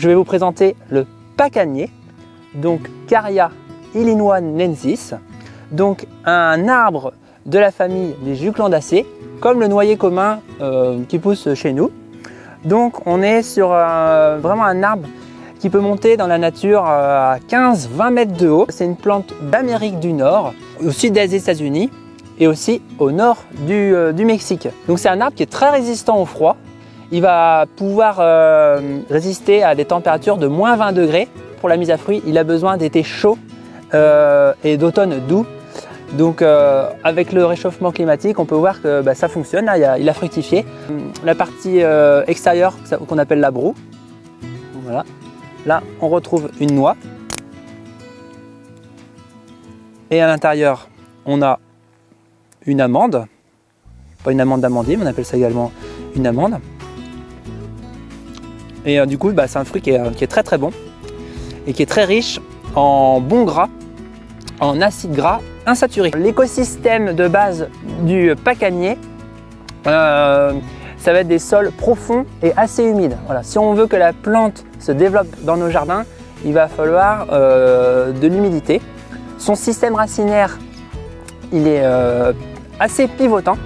je vais vous présenter le pacanier, donc Caria illinoinensis, donc un arbre de la famille des Juclandacées, comme le noyer commun qui pousse chez nous. Donc on est sur vraiment un arbre qui peut monter dans la nature à 15-20 mètres de haut. C'est une plante d'Amérique du Nord, au sud des États-Unis et aussi au nord du Mexique. Donc c'est un arbre qui est très résistant au froid. Il va pouvoir résister à des températures de moins 20 degrés. Pour la mise à fruit, il a besoin d'été chaud et d'automne doux. Donc avec le réchauffement climatique, on peut voir que ça fonctionne. Là, il a fructifié. La partie extérieure qu'on appelle la broue. Voilà. Là, on retrouve une noix. Et à l'intérieur, on a une amande. Pas une amande d'amandier, mais on appelle ça également une amande. Et du coup, c'est un fruit qui est très très bon et qui est très riche en bons gras, en acides gras insaturés. L'écosystème de base du pacanier, ça va être des sols profonds et assez humides. Voilà. Si on veut que la plante se développe dans nos jardins, il va falloir de l'humidité. Son système racinaire, il est assez pivotant.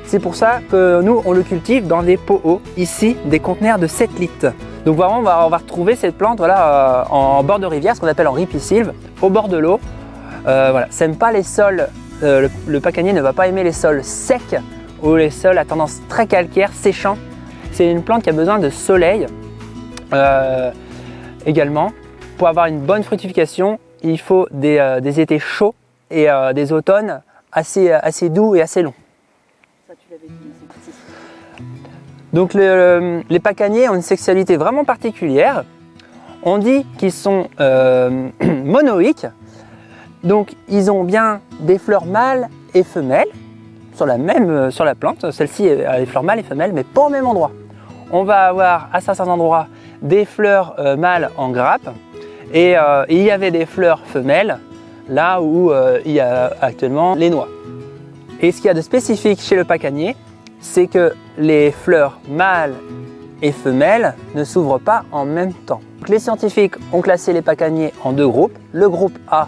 C'est pour ça que nous, on le cultive dans des pots hauts, ici, des conteneurs de 7 litres. Donc vraiment, on va retrouver cette plante voilà, en bord de rivière, ce qu'on appelle en ripisylve, au bord de l'eau. Voilà. Ça n'aime pas les sols, le pacanier ne va pas aimer les sols secs ou les sols à tendance très calcaire, séchants. C'est une plante qui a besoin de soleil également. Pour avoir une bonne fructification, il faut des étés chauds et des automnes assez doux et assez longs. Donc les pacaniers ont une sexualité vraiment particulière. On dit qu'ils sont monoïques. Donc ils ont bien des fleurs mâles et femelles sur la plante. Celle-ci a les fleurs mâles et femelles, mais pas au même endroit. On va avoir à certains endroits des fleurs mâles en grappe et il y avait des fleurs femelles là où il y a actuellement les noix. Et ce qu'il y a de spécifique chez le pacanier, c'est que les fleurs mâles et femelles ne s'ouvrent pas en même temps. Donc, les scientifiques ont classé les pacaniers en deux groupes. Le groupe A,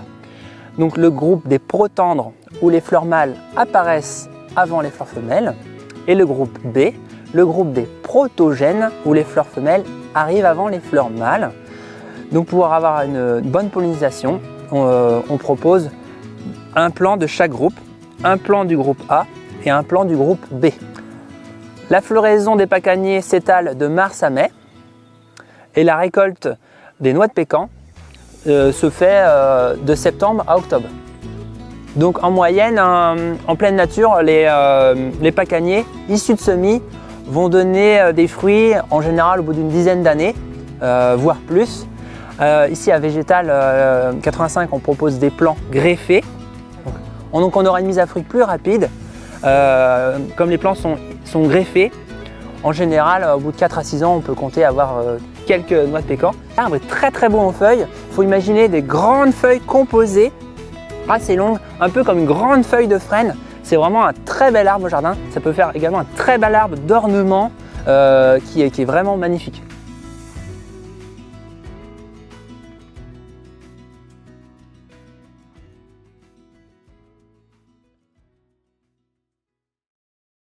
donc le groupe des protandres où les fleurs mâles apparaissent avant les fleurs femelles, et le groupe B, le groupe des protogènes où les fleurs femelles arrivent avant les fleurs mâles. Donc pour avoir une bonne pollinisation, on propose un plan de chaque groupe, un plan du groupe A et un plan du groupe B. La floraison des pacaniers s'étale de mars à mai et la récolte des noix de pécan se fait de septembre à octobre. Donc en moyenne, en pleine nature, les pacaniers issus de semis vont donner des fruits en général au bout d'une dizaine d'années, voire plus. Ici à Végétal 85, on propose des plants greffés. Donc on aura une mise à fruit plus rapide. Comme les plants sont greffés, en général, au bout de 4 à 6 ans, on peut compter avoir quelques noix de pécan. L'arbre est très très beau en feuilles. Il faut imaginer des grandes feuilles composées, assez longues, un peu comme une grande feuille de frêne. C'est vraiment un très bel arbre au jardin. Ça peut faire également un très bel arbre d'ornement qui est vraiment magnifique.